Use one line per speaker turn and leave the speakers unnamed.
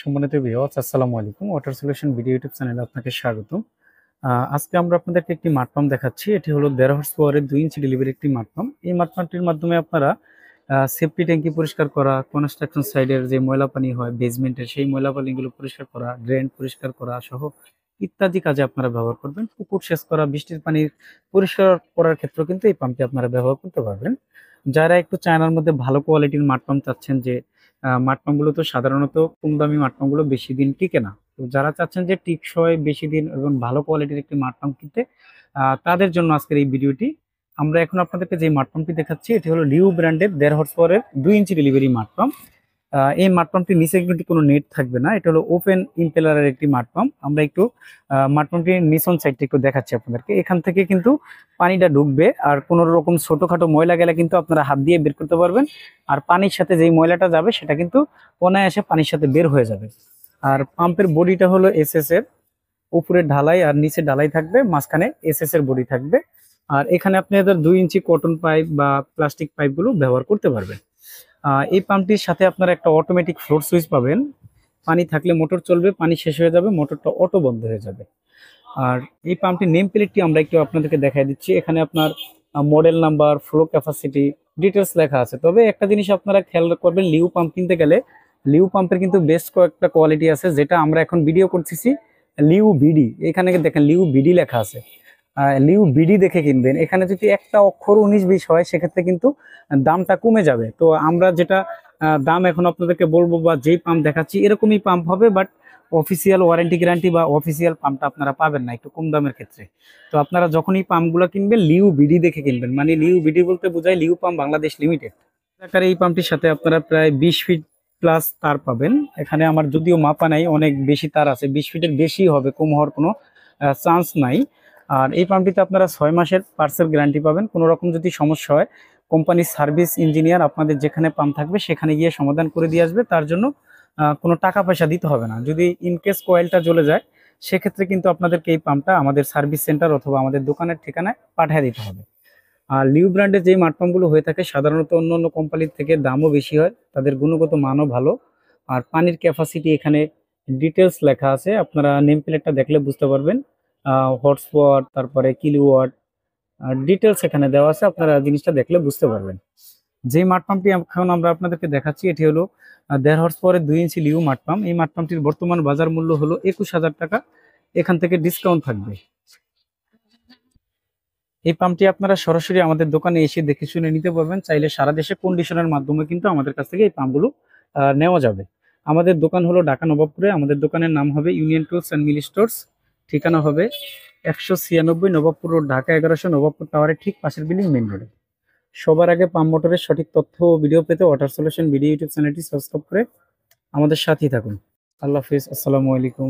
সম্মানিত ভিউয়ার্স, আসসালামু আলাইকুম। ওয়াটার সলিউশন ভিডিও ইউটিউব চ্যানেলে আপনাকে স্বাগতম। আজকে আমরা আপনাদেরকে একটি মাড পাম্প দেখাচ্ছি। এটি হলো 1.5 হর্স পাওয়ারের 2 ইঞ্চি ডেলিভারি একটি মাড পাম্প। এই মাড পাম্পটির মাধ্যমে আপনারা সেফটি ট্যাঙ্কি পরিষ্কার করা, কনস্ট্রাকশন সাইডের যে ময়লা পানি হয় বেসমেন্টের, সেই ময়লা পানিগুলো পরিষ্কার করা, ড্রেন পরিষ্কার করা সহ ইত্যাদি কাজে আপনারা ব্যবহার করবেন। পুকুর সেচ করা, বৃষ্টির পানি পরিষ্কার করার ক্ষেত্রেও কিন্তু এই পাম্পটি আপনারা ব্যবহার করতে পারবেন। যারা একটু চায়নার মধ্যে ভালো কোয়ালিটির মাড পাম্প চাচ্ছেন, যে মাড পাম্পগুলো তো সাধারণত কম দামি মাড পাম্পগুলো বেশি দিন টিকে না। তো যারা চাচ্ছেন যে টিকসই বেশি দিন এবং ভালো কোয়ালিটির একটি মাড পাম্প কিনতে, তাদের জন্য আজকের এই ভিডিওটি। আমরা এখন আপনাদেরকে যে মাড পাম্পটি দেখাচ্ছি, এটি হলো লিউ ব্র্যান্ডের 1.5 হর্স পাওয়ারের 2 ইঞ্চি ডেলিভারি মাড পাম্প। এই মাড পাম্পটির নিচে কিন্তু কোনো নেট থাকবে না। এটা হলো ওপেন ইম্পেলারের একটি মাড পাম্প। আমরা একটু মাড পাম্পটির নিচন সাইডটা একটু দেখাচ্ছি আপনাদেরকে। এখান থেকে কিন্তু পানিটা ঢুকবে, আর কোনো রকম ছোটখাটো ময়লা গেলে কিন্তু আপনারা হাত দিয়ে বের করতে পারবেন। আর পানির সাথে যেই ময়লাটা যাবে সেটা কিন্তু অনায়াসে পানির সাথে বের হয়ে যাবে। আর পাম্পের বডিটা হলো এসএস এর, উপরে ঢালাই আর নিচে ঢালাই থাকবে, মাঝখানে এসএস এর বডি থাকবে। আর এখানে আপনি 2 ইঞ্চি কটন পাইপ বা প্লাস্টিক পাইপগুলো ব্যবহার করতে পারবেন। এই পাম্পটির সাথে আপনারা একটা অটোমেটিক ফ্লোর সুইচ পাবেন। পানি থাকলে মোটর চলবে, পানি শেষ হয়ে যাবে মোটরটা অটো বন্ধ হয়ে যাবে। আর এই পাম্পটির নেম প্লেটটি আমরা একটু আপনাদেরকে দেখাই দিচ্ছি। এখানে আপনার model number, flow capacity details লেখা আছে। তবে একটা জিনিস আপনারা খেয়াল করবেন, লিউ পাম্প কিনতে গেলে লিউ পাম্পের কিন্তু বেশ কয়েকটা কোয়ালিটি আছে, যেটা আমরা এখন ভিডিও করতেছি লিউ বিডি। এখানে দেখেন লিউ বিডি লেখা আছে। লিউ বিডি দেখে কিনবেন। এখানে যদি একটা অক্ষর 19-20 হয় সেক্ষেত্রে কিন্তু দামটা কমে যাবে। তো আমরা যেটা দাম এখন আপনাদেরকে বলবো বা যেই পাম্প দেখাচ্ছি এরকমই পাম্প হবে, বাট অফিসিয়াল ওয়ারেন্টি গ্যারান্টি বা অফিসিয়াল পাম্পটা আপনারা পাবেন না একটু কম দামের ক্ষেত্রে। তো আপনারা যখনই পাম্পগুলো কিনবেন লিউ বিডি দেখে কিনবেন। মানে লিউ বিডি বলতে বোঝায় লিউ পাম্প বাংলাদেশ লিমিটেড। আকারে এই পাম্পটির সাথে আপনারা প্রায় 20 ফিট প্লাস তার পাবেন। এখানে আমার যদিও মাপা নাই, অনেক বেশি তার আছে, 20 ফিটের বেশি হবে, কম হওয়ার কোনো চান্স নাই। আর এই পাম্পটিতে আপনারা 6 মাসের পার্সেল গ্যারান্টি পাবেন। কোনো রকম যদি সমস্যা হয় কোম্পানির সার্ভিস ইঞ্জিনিয়ার আপনাদের যেখানে পাম্প থাকবে সেখানে গিয়ে সমাধান করে দিয়ে আসবে। তার জন্য কোনো টাকা পয়সা দিতে হবে না। যদি ইনকেস কয়েলটা জ্বলে যায় সেক্ষেত্রে কিন্তু আপনাদেরকে এই পাম্পটা আমাদের সার্ভিস সেন্টার অথবা আমাদের দোকানের ঠিকানায় পাঠিয়ে দিতে হবে। আর লিউ ব্র্যান্ডের যে মাড পাম্পগুলো হয়ে থাকে সাধারণত অন্য অন্য কোম্পানির থেকে দামও বেশি হয়, তাদের গুণগত মানও ভালো। আর পানির ক্যাপাসিটি এখানে ডিটেলস লেখা আছে, আপনারা নেম প্লেটটা দেখলে বুঝতে পারবেন। হর্স পাওয়ার, তারপরে কিলোওয়াট আর ডিটেলস এখানে দেওয়া আছে, আপনারা জিনিসটা দেখলে বুঝতে পারবেন। যে মাড পাম্পটি এখন আমরা আপনাদেরকে দেখাচ্ছি এটি হলো 1.5 হর্স পাওয়ারের 2 ইঞ্চি লিউ মাড পাম্প। এই মাড পাম্পটির বর্তমান বাজার মূল্য হলো 21,000 টাকা। এখান থেকে ডিসকাউন্ট থাকবে। এই পাম্পটি আপনারা সরাসরি আমাদের দোকানে এসে দেখে শুনে নিতে পারবেন। চাইলে সারা দেশে কন্ডিশনের মাধ্যমে কিন্তু আমাদের কাছ থেকে এই পাম্পগুলো নেওয়া যাবে। আমাদের দোকান হলো ঢাকা নবাবপুরে। আমাদের দোকানের নাম হবে union tools and mill stores. ঠিকানা হবে 196 নবাবপুর রোড, ঢাকা 1100, নবাবপুর টাওয়ারের ঠিক পাশের বিল্ডিং, মেইন রোডে। সবার আগে পাম্প মোটরের সঠিক তথ্য ও ভিডিও পেতে ওয়াটার সলিউশন ভিডিও ইউটিউব চ্যানেলটি সাবস্ক্রাইব করে আমাদের সাথেই থাকুন। আল্লাহ হাফিজ, আসসালামু আলাইকুম।